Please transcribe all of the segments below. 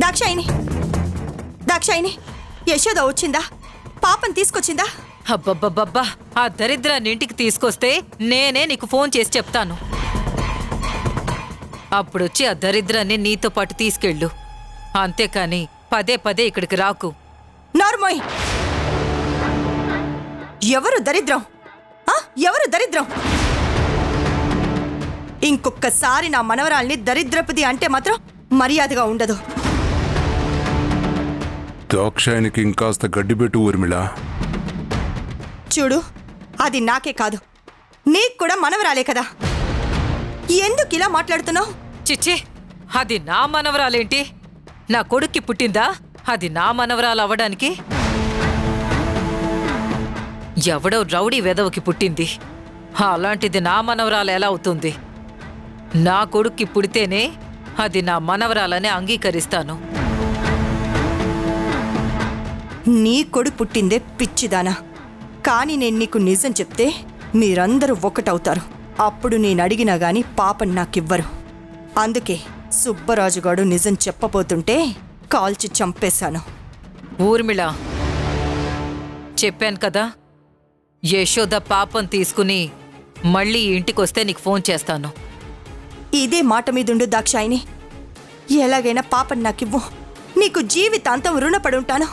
దాక్షాయిని, దాక్షాయిని, యశోద వచ్చిందా? పాపం తీసుకొచ్చిందా? అబ్బబ్బబ్బబ్బా, ఆ దరిద్రాన్ని ఇంటికి తీసుకొస్తే నేనే నీకు ఫోన్ చేసి చెప్తాను. అప్పుడొచ్చి ఆ దరిద్రాన్ని నీతో పాటు తీసుకెళ్ళు. అంతేకాని పదే పదే ఇక్కడికి రాకు. నార్మోయ్, ఎవరు దరిద్రం? ఎవరు దరిద్రం? ఇంకొక్కసారి నా మనవరాల్ని దరిద్రపుది అంటే మాత్రం మర్యాదగా ఉండదు. దాక్షాయనికి ఇంకాస్త గడ్డిపెట్టు ఊర్మిళ. చూడు, అది నాకే కాదు, నీకు కూడా మనవరాలే కదా. ఎందుకు ఇలా మాట్లాడుతున్నావు? చిచ్చి, అది నా మనవరాలేంటి? నా కొడుక్కి పుట్టిందా? అది నా మనవరాలు అవ్వడానికి? ఎవడో రౌడీ వెదవకి పుట్టింది. అలాంటిది నా మనవరాలు ఎలా అవుతుంది? నా కొడుక్కి పుడితేనే అది నా మనవరాలని అంగీకరిస్తాను. నీ కొడుకు పుట్టిందే పిచ్చిదానా. కానీ నేను నీకు నిజం చెప్తే మీరందరూ ఒక్కటవుతారు. అప్పుడు నేను అడిగినా గాని పాపం నాకివ్వరు. అందుకే సుబ్బరాజుగాడు నిజం చెప్పబోతుంటే కాల్చి చంపేశాను. ఊర్మిళ, చెప్పాను కదా, యశోద పాపం తీసుకుని మళ్ళీ ఇంటికొస్తే నీకు ఫోన్ చేస్తాను. ఇదే మాట మీదుండు దాక్షాయిని. ఎలాగైనా పాపం నాకివ్వు, నీకు జీవితాంతం రుణపడుంటాను.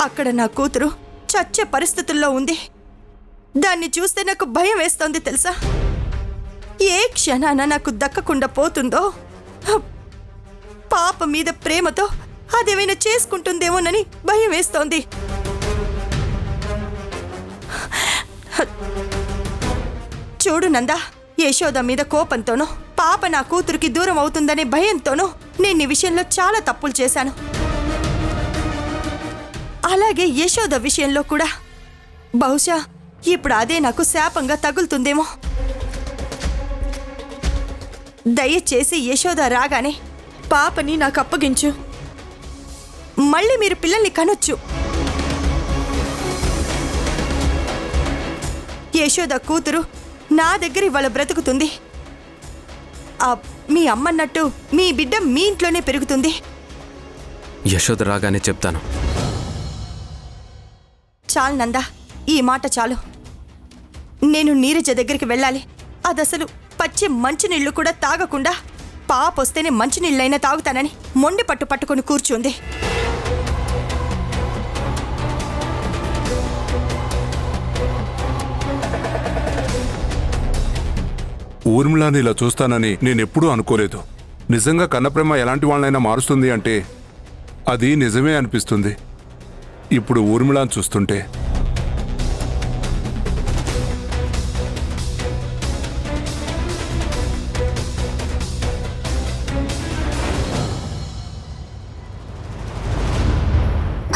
అక్కడ నా కూతురు చచ్చే పరిస్థితుల్లో ఉంది. దాన్ని చూస్తే నాకు భయం వేస్తోంది తెలుసా? ఏ క్షణాన నాకు దక్కకుండా పోతుందో. పాప మీద ప్రేమతో అదేమైనా చేసుకుంటుందేమోనని భయం వేస్తోంది. చూడు నందా, యశోద మీద కోపంతోనూ పాప నా కూతురికి దూరం అవుతుందనే భయంతోనూ నేను ఈ విషయంలో చాలా తప్పులు చేశాను. అలాగే యశోద విషయంలో కూడా. బహుశా ఇప్పుడు అదే నాకు శాపంగా తగులుతుందేమో. దయచేసి యశోద రాగానే పాపని నాకు అప్పగించు. మళ్ళీ మీరు పిల్లల్ని కనొచ్చు. యశోద కూతురు నా దగ్గర ఇవాళ బ్రతుకుతుంది. మీ అమ్మన్నట్టు మీ బిడ్డ మీ ఇంట్లోనే పెరుగుతుంది. యశోద రాగానే చెప్తాను. చాలు నందా, ఈ మాట చాలు. నేను నీరజ దగ్గరికి వెళ్ళాలి. అదసలు పచ్చి మంచినీళ్లు కూడా తాగకుండా పాపొస్తేనే మంచినీళ్ళైనా తాగుతానని మొండి పట్టుకొని కూర్చుంది. ఊర్మిళని ఇలా చూస్తానని నేనెప్పుడూ అనుకోలేదు. నిజంగా కన్నప్రేమ ఎలాంటి వాళ్ళనైనా మారుస్తుంది అంటే అది నిజమే అనిపిస్తుంది ఇప్పుడు ఊర్మిళని చూస్తుంటే.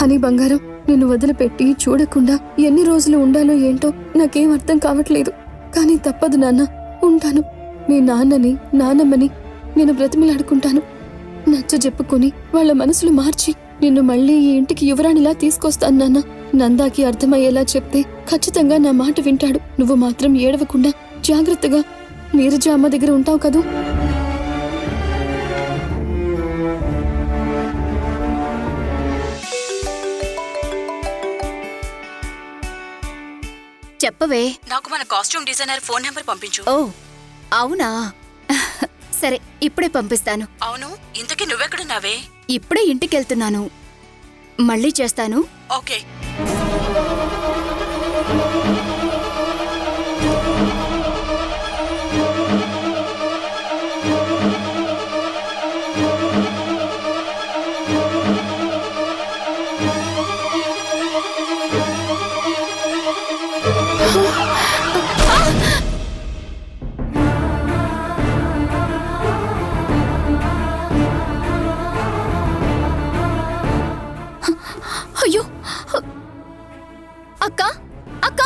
హనీ బంగారం, నిన్ను వదిలిపెట్టి చూడకుండా ఎన్ని రోజులు ఉండాలో ఏంటో నాకేం అర్థం కావట్లేదు. కానీ తప్పదు నాన్న, ఉంటాను. మీ నాన్నని నాన్నమ్మని నేను బ్రతిమిలాడుకుంటాను. నచ్చ చెప్పుకొని వాళ్ళ మనసులు మార్చి నిన్ను మళ్ళీ ఈ ఇంటికి యువరాణిలా తీసుకొస్తాను నాన్న. నందాకి అర్థమయ్యేలా చెప్తే ఖచ్చితంగా నా మాట వింటాడు. నువ్వు మాత్రం ఏడవకుండా జాగ్రత్తగా నీరజ అమ్మ దగ్గర ఉంటావు కదూ? చెప్పవే. నాకు మన కాస్ట్యూమ్ డిజైనర్ ఫోన్ నెంబర్ పంపించు. ఓ అవునా, సరే ఇప్పుడే పంపిస్తాను. అవును, ఇంతకీ నువ్వెక్కడున్నావే? ఇప్పుడే ఇంటికెళ్తున్నాను, మళ్ళీ చేస్తాను. ఓకే. అయ్యో, అక్క అక్క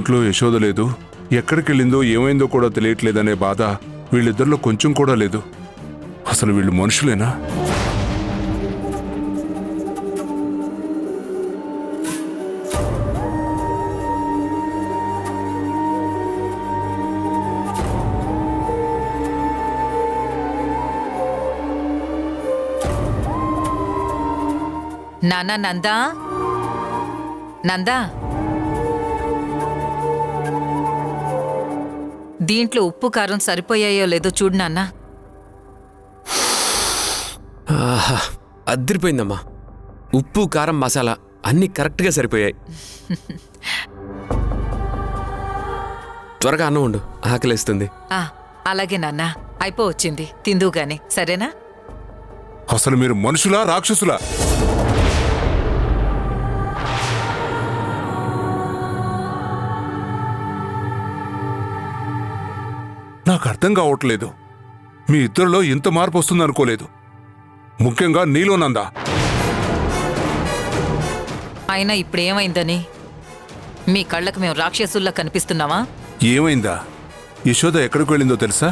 ఇంట్లో యశోద లేదు, ఎక్కడికెళ్ళిందో ఏమైందో కూడా తెలియట్లేదనే బాధ వీళ్ళిద్దరిలో కొంచెం కూడా లేదు. అసలు వీళ్ళు మనుషులేనా? నాన్న నందా, నందా, దీంట్లో ఉప్పు కారం సరిపోయాయో లేదో చూడు నాన్న. ఆహా, అద్దరిపోయిందమ్మా. ఉప్పు కారం మసాలా అన్నీ కరెక్ట్గా సరిపోయాయి. త్వరగా అన్నం ఉండు, ఆకలేస్తుంది. ఆ, అలాగే నాన్న, అయిపోవచ్చింది, తిందువు గాని, సరేనా? అసలు మీరు మనుషులా రాక్షసులా? నాకు అర్థం కావట్లేదు. మీ ఇద్దరిలో ఇంత మార్పు వస్తుందనుకోలేదు, ముఖ్యంగా నీలో నందా. అయినా ఇప్పుడేమైందని? మీ కళ్ళకు మేము రాక్షసుల్లా కనిపిస్తున్నావా? ఏమైందా? యశోద ఎక్కడికి వెళ్ళిందో తెలుసా?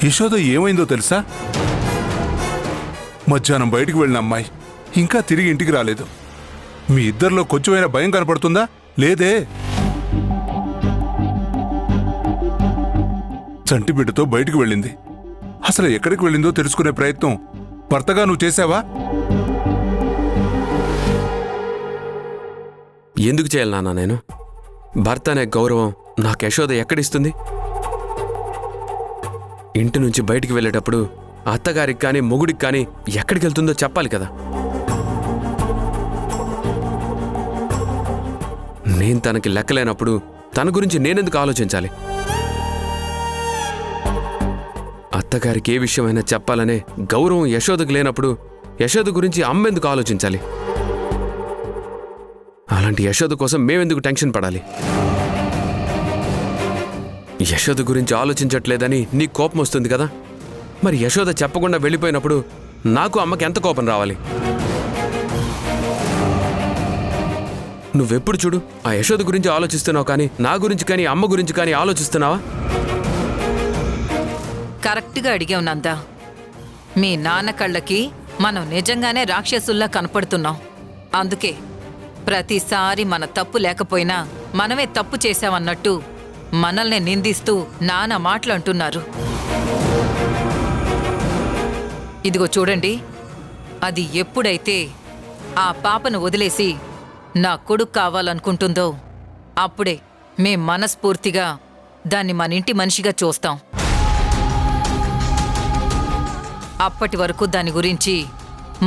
యశోద ఏమైందో తెలుసా? మధ్యాహ్నం బయటికి వెళ్ళిన అమ్మాయి ఇంకా తిరిగి ఇంటికి రాలేదు. మీ ఇద్దరిలో కొంచెమైనా భయం కనపడుతుందా? లేదే. చంటి బిడ్డతో బయటికి వెళ్ళింది. అసలు ఎక్కడికి వెళ్ళిందో తెలుసుకునే ప్రయత్నం భర్తగా నువ్వు చేశావా? ఎందుకు చేయాలి నాన్న నేను? భర్త అనే గౌరవం నాకు యశోద ఎక్కడిస్తుంది? ఇంటి నుంచి బయటికి వెళ్ళేటప్పుడు అత్తగారికి కానీ మొగుడికి కానీ ఎక్కడికి వెళ్తుందో చెప్పాలి కదా. నేను తనకి లెక్కలేనప్పుడు తన గురించి నేనెందుకు ఆలోచించాలి? అత్తగారికి ఏ విషయమైనా చెప్పాలనే గౌరవం యశోదకు లేనప్పుడు యశోద గురించి అమ్మెందుకు ఆలోచించాలి? అలాంటి యశోద కోసం మేమెందుకు టెన్షన్ పడాలి? యశోద గురించి ఆలోచించట్లేదని నీ కోపం వస్తుంది కదా, మరి యశోద చెప్పకుండా వెళ్ళిపోయినప్పుడు నాకు అమ్మకి ఎంత కోపం రావాలి? నువ్వెప్పుడు చూడు ఆ యశోద గురించి ఆలోచిస్తున్నావు కానీ నా గురించి కానీ అమ్మ గురించి కానీ ఆలోచిస్తున్నావా? కరెక్ట్గా అడిగావు నందా. మీ నాన్న కళ్ళకి మనం నిజంగానే రాక్షసుల్లా కనపడుతున్నాం. అందుకే ప్రతిసారి మన తప్పు లేకపోయినా మనమే తప్పు చేశామన్నట్టు మనల్ని నిందిస్తూ నానా మాటలు అంటున్నారు. ఇదిగో చూడండి, అది ఎప్పుడైతే ఆ పాపను వదిలేసి నా కొడుకు కావాలనుకుంటుందో అప్పుడే మేం మనస్ఫూర్తిగా దాన్ని మన ఇంటి మనిషిగా చూస్తాం. అప్పటి వరకు దాని గురించి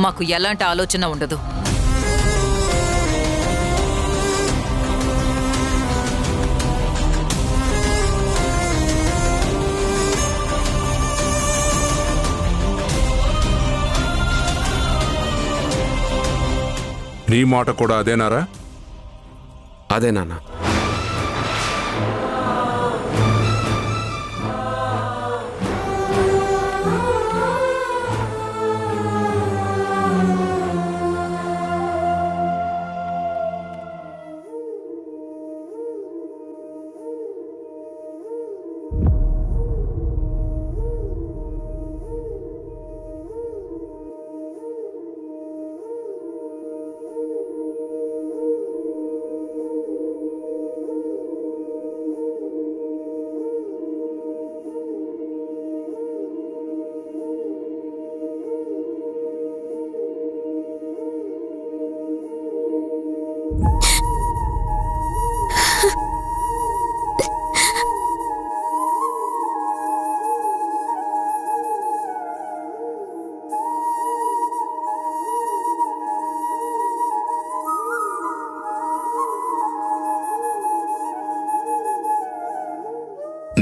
మాకు ఎలాంటి ఆలోచన ఉండదు. నీ మాట కూడా అదేనారా? అదే నాన్న.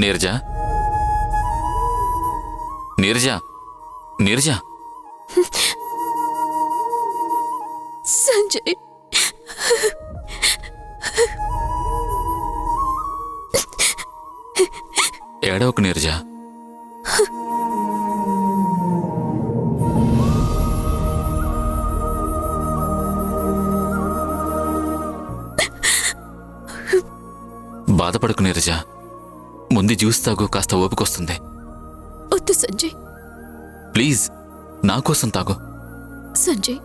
నీరజా, నీరజా, నీరజా. సంజయ్, ఏడవకు నీరజా. మాట్లాడకు నీరజ. ముందు జ్యూస్ తాగు, కాస్త ఓపికొస్తుంది. వద్దు సంజయ్. ప్లీజ్ నా కోసం తాగు. సంజయ్,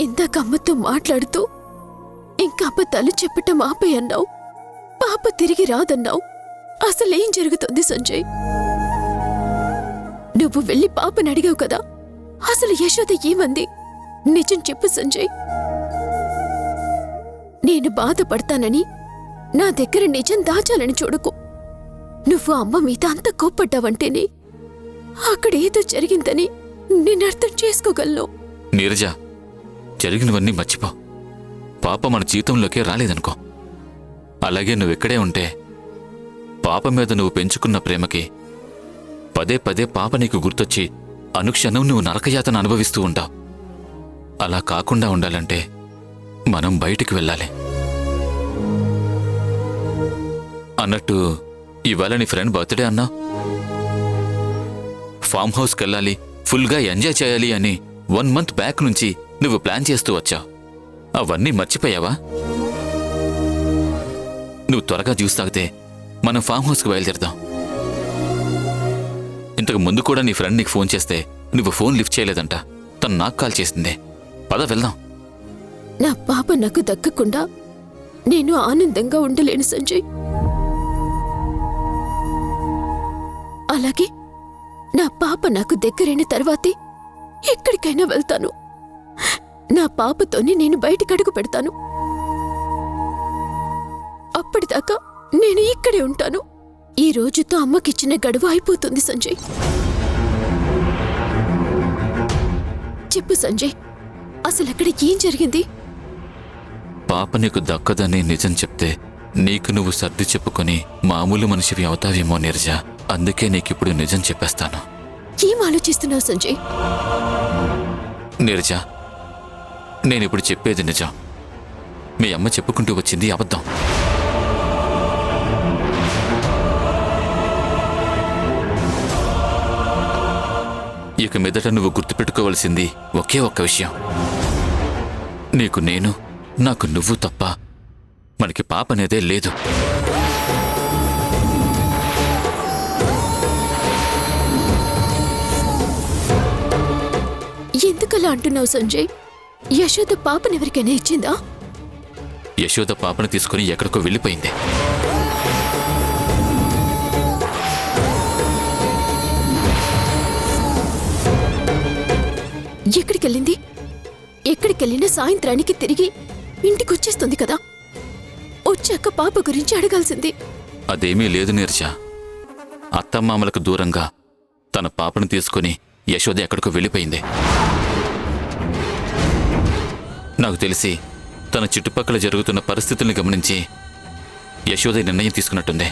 ఇందాక అమ్మతో మాట్లాడుతూ ఇంకా అబద్ధాలు చెప్పటం ఆపే అన్నావు. పాప తిరిగి రాదన్నావు. అసలేం జరుగుతుంది సంజయ్? నువ్వు వెళ్ళి పాపని అడిగావు కదా, అసలు యశోద ఏమంది? నిజం చెప్పు సంజయ్. నేను బాధపడతానని నా దగ్గర నిజం దాచాలని చూడకు. నువ్వు అమ్మ మీద అంత కోప్పడ్డావంటేనే అక్కడేదో జరిగిందని నేను అర్థం చేసుకోగలను. నీరజ, జరిగినవన్నీ మర్చిపో. పాప మన జీవితంలోకే రాలేదనుకో. అలాగే నువ్వెక్కడే ఉంటే పాప మీద నువ్వు పెంచుకున్న ప్రేమకి పదే పదే పాప నీకు గుర్తొచ్చి అనుక్షణం నువ్వు నరకయాతన అనుభవిస్తూ ఉంటావు. అలా కాకుండా ఉండాలంటే మనం బయటికి వెళ్ళాలి. అన్నట్టు ఇవాళ నీ ఫ్రెండ్ బర్త్డే అన్నా, ఫామ్ హౌస్కి వెళ్ళాలి, ఫుల్గా ఎంజాయ్ చేయాలి అని 1 మంత్ బ్యాక్ నుంచి నువ్వు ప్లాన్ చేస్తూ వచ్చావు. అవన్నీ మర్చిపోయావా? నువ్వు త్వరగా జ్యూస్ తాగితే మనం ఫామ్ హౌస్కి బయలుదేరదాం. ఇంతకు ముందు కూడా నీ ఫ్రెండ్ నీకు ఫోన్ చేస్తే నువ్వు ఫోన్ లిఫ్ట్ చేయలేదంట. తను నాకు కాల్ చేసిందే. పద వెళ్దాం. నా పాప నాకు దక్కకుండా నేను ఆనందంగా ఉండలేను సంజయ్. అలాగే నా పాప నాకు దగ్గరైన తర్వాతే ఎక్కడికైనా వెళ్తాను. నా పాపతోనే నేను బయటికి అడుగు పెడతాను. అప్పటిదాకా నేను ఇక్కడే ఉంటాను. ఈ రోజుతో అమ్మకిచ్చిన గడువు అయిపోతుంది సంజయ్. చెప్పు సంజయ్, అసలు అక్కడ ఏం జరిగింది? పాప నీకు దక్కదని నిజం చెప్తే నీకు నువ్వు సర్ది చెప్పుకొని మామూలు మనిషివి అవుతావేమో నీరజ. అందుకే నీకిప్పుడు నిజం చెప్పేస్తాను. ఏం ఆలోచిస్తున్నావు సంజయ్? నీరజ, నేనిప్పుడు చెప్పేది నిజం. మీ అమ్మ చెప్పుకుంటూ వచ్చింది అబద్ధం. ఇక మీదట నువ్వు గుర్తుపెట్టుకోవలసింది ఒకే ఒక్క విషయం. నీకు నేను, నాకు నువ్వు తప్ప మనకి పాప అనేదే లేదు. ఎందుకలా అంటున్నావు సంజయ్? యశోద పాపనెవరికైనా ఇచ్చిందా? యశోద పాపను తీసుకుని ఎక్కడికో వెళ్ళిపోయింది. ఎక్కడికెళ్ళింది? ఎక్కడికెళ్ళినా సాయంత్రానికి తిరిగి ఇంటికొచ్చేస్తుంది కదా. వచ్చాక పాప గురించి అడగాల్సింది. అదేమీ లేదు నీరజ. అత్తమామలకు దూరంగా తన పాపను తీసుకుని యశోద ఎక్కడికో వెళ్ళిపోయింది. నాకు తెలిసి తన చుట్టుపక్కల జరుగుతున్న పరిస్థితుల్ని గమనించి యశోద నిర్ణయం తీసుకున్నట్టుంది.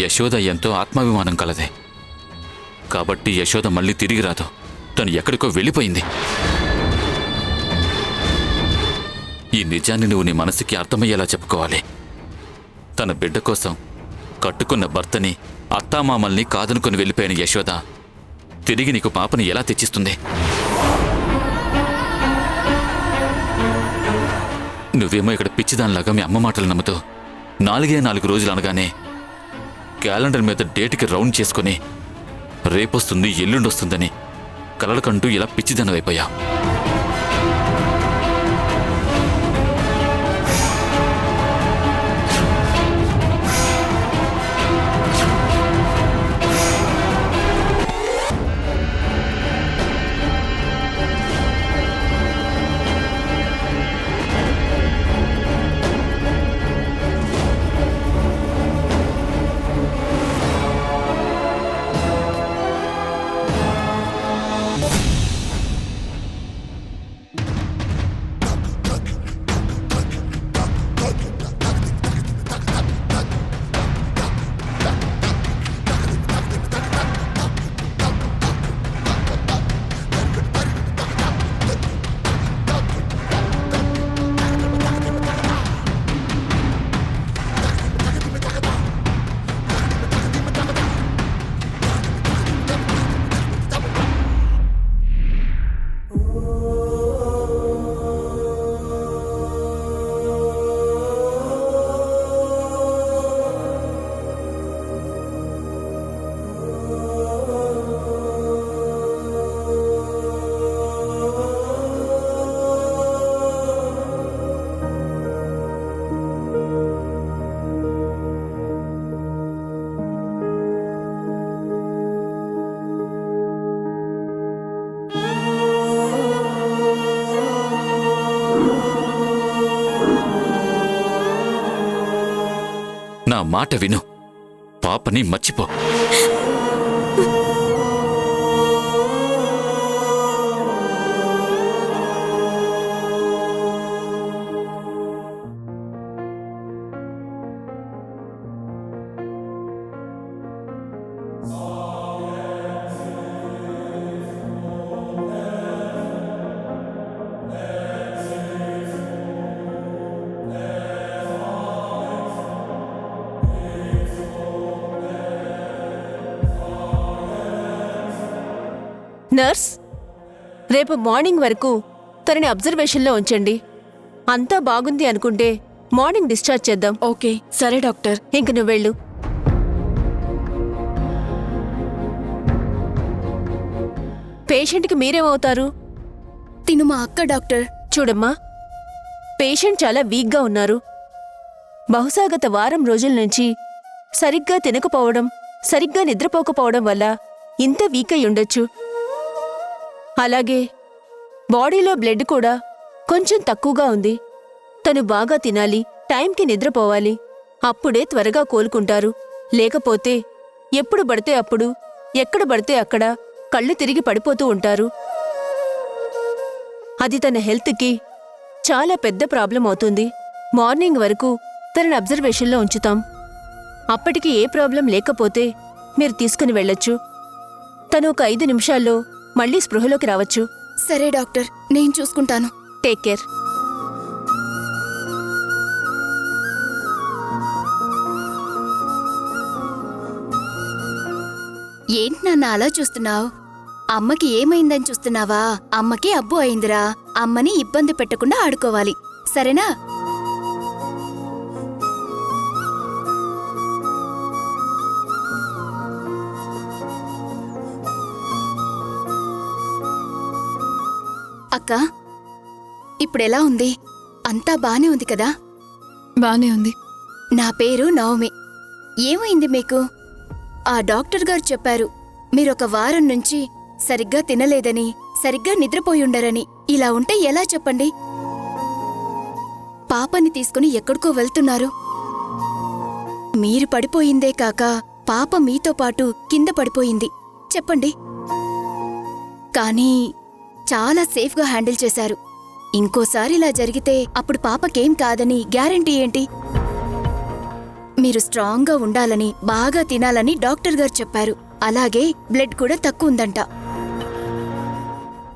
యశోద ఎంతో ఆత్మాభిమానం కలదే. కాబట్టి యశోద మళ్ళీ తిరిగి రాదు. తను ఎక్కడికో వెళ్ళిపోయింది. ఈ నిజాన్ని నువ్వు నీ మనసుకి అర్థమయ్యేలా చెప్పుకోవాలి. తన బిడ్డ కోసం కట్టుకున్న భర్తని, అత్తామామల్ని కాదనుకుని వెళ్ళిపోయిన యశోద తిరిగి నీకు పాపని ఎలా తెచ్చిస్తుంది? నువ్వేమో ఇక్కడ పిచ్చిదానిలాగా మీ అమ్మ మాటలు నమ్ముతూ 4 రోజులు అనగానే క్యాలెండర్ మీద డేట్కి రౌండ్ చేసుకుని రేపొస్తుంది, ఎల్లుండొస్తుందని కలలకంటూ ఇలా పిచ్చిదానివైపోయా. నా మాట విను. పాపని మర్చిపో. నర్స్, రేపు మార్నింగ్ వరకు తనని అబ్జర్వేషన్లో ఉంచండి. అంతా బాగుంది అనుకుంటే మార్నింగ్ డిశ్చార్జ్ చేద్దాం. ఓకే, సరే డాక్టర్. ఇంక నువ్వు వెళ్ళు. పేషెంట్కి మీరేమవుతారు? తిను మా అక్క డాక్టర్. చూడమ్మా, పేషెంట్ చాలా వీక్గా ఉన్నారు. బహుశా గత వారం రోజుల నుంచి సరిగ్గా తినకపోవడం, సరిగ్గా నిద్రపోకపోవడం వల్ల ఇంత వీక్ అయి ఉండొచ్చు. అలాగే బాడీలో బ్లడ్ కూడా కొంచెం తక్కువగా ఉంది. తను బాగా తినాలి, టైంకి నిద్రపోవాలి. అప్పుడే త్వరగా కోలుకుంటారు. లేకపోతే ఎప్పుడు పడితే అప్పుడు, ఎక్కడ పడితే అక్కడ కళ్ళు తిరిగి పడిపోతూ ఉంటారు. అది తన హెల్త్కి చాలా పెద్ద ప్రాబ్లం అవుతుంది. మార్నింగ్ వరకు తనని అబ్జర్వేషన్లో ఉంచుతాం. అప్పటికి ఏ ప్రాబ్లం లేకపోతే మీరు తీసుకుని వెళ్ళొచ్చు. తను ఒక 5 నిమిషాల్లో మళ్ళీ స్పృహలోకి రావచ్చు. సరే డాక్టర్, నేను చూసుకుంటాను. Take care. ఏంటి నాన్న అలా చూస్తున్నావు? అమ్మకి ఏమైందని చూస్తున్నావా? అమ్మకి అబ్బు అయిందిరా. అమ్మని ఇబ్బంది పెట్టకుండా ఆడుకోవాలి, సరేనా? అక్క, ఇప్పుడెలా ఉంది? అంతా బానే ఉంది కదా? బానే ఉంది. నా పేరు నవమి. ఏమైంది మీకు? ఆ డాక్టర్ గారు చెప్పారు మీరొక వారం నుంచి సరిగ్గా తినలేదని, సరిగ్గా నిద్రపోయుండరని. ఇలా ఉంటే ఎలా చెప్పండి? పాపని తీసుకుని ఎక్కడికో వెళ్తున్నారు. మీరు పడిపోయిందే కాక పాప మీతో పాటు కింద పడిపోయింది. చెప్పండి. కానీ చాలా సేఫ్గా హ్యాండిల్ చేశారు. ఇంకోసారి ఇలా జరిగితే అప్పుడు పాపకేం కాదని గ్యారంటీ ఏంటి? మీరు స్ట్రాంగ్గా ఉండాలని, బాగా తినాలని డాక్టర్ గారు చెప్పారు. అలాగే బ్లడ్ కూడా తక్కువ ఉందంట.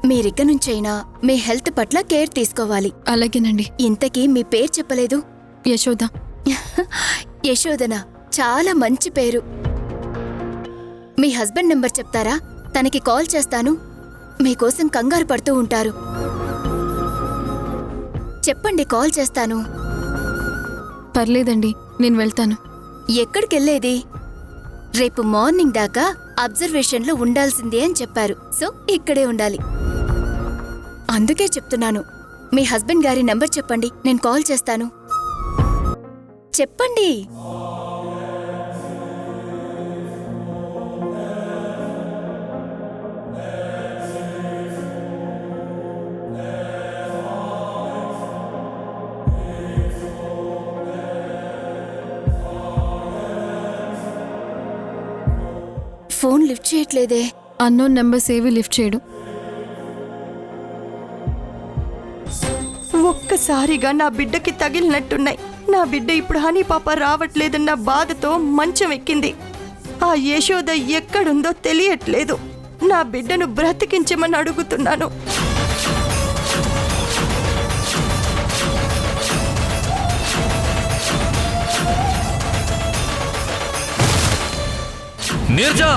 మీరిక నుంచైనా మీ హెల్త్ పట్ల కేర్ తీసుకోవాలి. అలాగేనండి. ఇంతకీ మీ పేరు చెప్పలేదు? యశోద. యశోదన, చాలా మంచి పేరు. మీ హస్బెండ్ నెంబర్ చెప్తారా? తనకి కాల్ చేస్తాను. మీకోసం కంగారు పడుతూ ఉంటారు. చెప్పండి, కాల్ చేస్తాను. పర్లేదండి, నేను వెళ్తాను. ఎక్కడికెళ్లేది? రేపు మార్నింగ్ దాకా అబ్జర్వేషన్లో ఉండాల్సిందే అని చెప్పారు. సో ఇక్కడే ఉండాలి. అందుకే చెప్తున్నాను. మీ హస్బెండ్ గారి నంబర్ చెప్పండి, నేను కాల్ చేస్తాను. చెప్పండి. ఫోన్ లిఫ్ట్ చేయట్లేదే. అన్నోన్ నెంబర్స్ ఏవి లిఫ్ట్ చేయడు. ఒక్కసారిగా నా బిడ్డకి తగిలినట్టున్నాయి. నా బిడ్డ ఇప్పుడు హనీ పాప రావట్లేదన్న బాధతో మంచం ఎక్కింది. ఆ యశోద ఎక్కడుందో తెలియట్లేదు. నా బిడ్డను బ్రతికించమని అడుగుతున్నాను. నీర్జా!